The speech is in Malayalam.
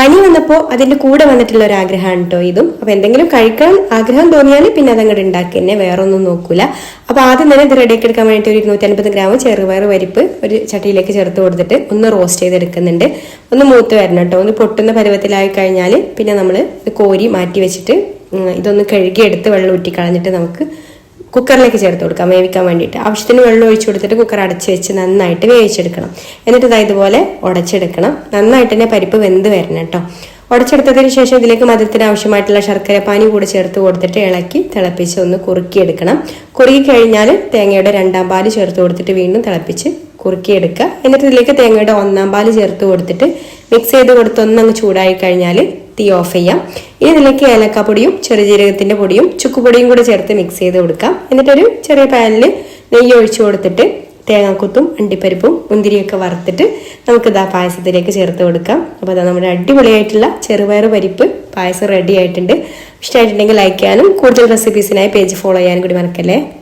പനി വന്നപ്പോൾ അതിന്റെ കൂടെ വന്നിട്ടുള്ള ഒരു ആഗ്രഹമാണ് കേട്ടോ ഇതും. അപ്പൊ എന്തെങ്കിലും കഴിക്കാൻ ആഗ്രഹം തോന്നിയാൽ പിന്നെ അതങ്ങോട്ട് ഉണ്ടാക്കി തന്നെ, വേറെ ഒന്നും നോക്കൂല. അപ്പൊ ആദ്യം തന്നെ ഇത് റെഡിയാക്കി എടുക്കാൻ വേണ്ടിയിട്ട് ഒരു 250 ഗ്രാം ചെറുപയർ പരിപ്പ് ഒരു ചട്ടിയിലേക്ക് ചേർത്ത് കൊടുത്തിട്ട് ഒന്ന് റോസ്റ്റ് ചെയ്തെടുക്കുന്നുണ്ട്. ഒന്ന് മൂത്ത് വരണം കേട്ടോ. ഒന്ന് പൊട്ടുന്ന പരുവത്തിലായി കഴിഞ്ഞാൽ പിന്നെ നമ്മൾ കോരി മാറ്റി വെച്ചിട്ട് ഇതൊന്ന് കഴുകിയെടുത്ത് വെള്ളം ഊറ്റി കളഞ്ഞിട്ട് നമുക്ക് കുക്കറിലേക്ക് ചേർത്ത് കൊടുക്കാം വേവിക്കാൻ വേണ്ടിയിട്ട്. ആവശ്യത്തിന് വെള്ളം ഒഴിച്ചു കൊടുത്തിട്ട് കുക്കർ അടച്ചു വെച്ച് നന്നായിട്ട് വേവിച്ചെടുക്കണം. എന്നിട്ട് ഇതുപോലെ ഉടച്ചെടുക്കണം. നന്നായിട്ട് തന്നെ പരിപ്പ് വെന്ത് വരണം കേട്ടോ. ഉടച്ചെടുത്തതിന് ശേഷം ഇതിലേക്ക് മധുരത്തിന് ആവശ്യമായിട്ടുള്ള ശർക്കര പാനി കൂടെ ചേർത്ത് കൊടുത്തിട്ട് ഇളക്കി തിളപ്പിച്ച് ഒന്ന് കുറുക്കിയെടുക്കണം. കുറുക്കി കഴിഞ്ഞാൽ തേങ്ങയുടെ 2ാം പാല് ചേർത്ത് കൊടുത്തിട്ട് വീണ്ടും തിളപ്പിച്ച് കുറുക്കിയെടുക്കുക. എന്നിട്ട് ഇതിലേക്ക് തേങ്ങയുടെ 1ാം പാല് ചേർത്ത് കൊടുത്തിട്ട് മിക്സ് ചെയ്ത് കൊടുത്ത് ഒന്നങ്ങ് ചൂടായി കഴിഞ്ഞാൽ തീ ഓഫ് ചെയ്യാം. ഇനി ഇതിലേക്ക് ഏലക്കാപ്പൊടിയും ചെറുജീരകത്തിന്റെ പൊടിയും ചുക്കുപൊടിയും കൂടെ ചേർത്ത് മിക്സ് ചെയ്ത് കൊടുക്കാം. എന്നിട്ടൊരു ചെറിയ പാനിൽ നെയ്യ് ഒഴിച്ചു കൊടുത്തിട്ട് തേങ്ങാക്കൊത്തും അണ്ടിപ്പരിപ്പും മുന്തിരിയൊക്കെ വറുത്തിട്ട് നമുക്ക് പായസത്തിലേക്ക് ചേർത്ത് കൊടുക്കാം. അപ്പോൾ നമ്മുടെ അടിപൊളിയായിട്ടുള്ള ചെറുപയർ പരിപ്പ് പായസം റെഡി ആയിട്ടുണ്ട്. ഇഷ്ടമായിട്ടുണ്ടെങ്കിൽ ലൈക്ക് ചെയ്യാനും കൂടുതൽ റെസിപ്പീസിനായി പേജ് ഫോളോ ചെയ്യാനും കൂടി മറക്കല്ലേ.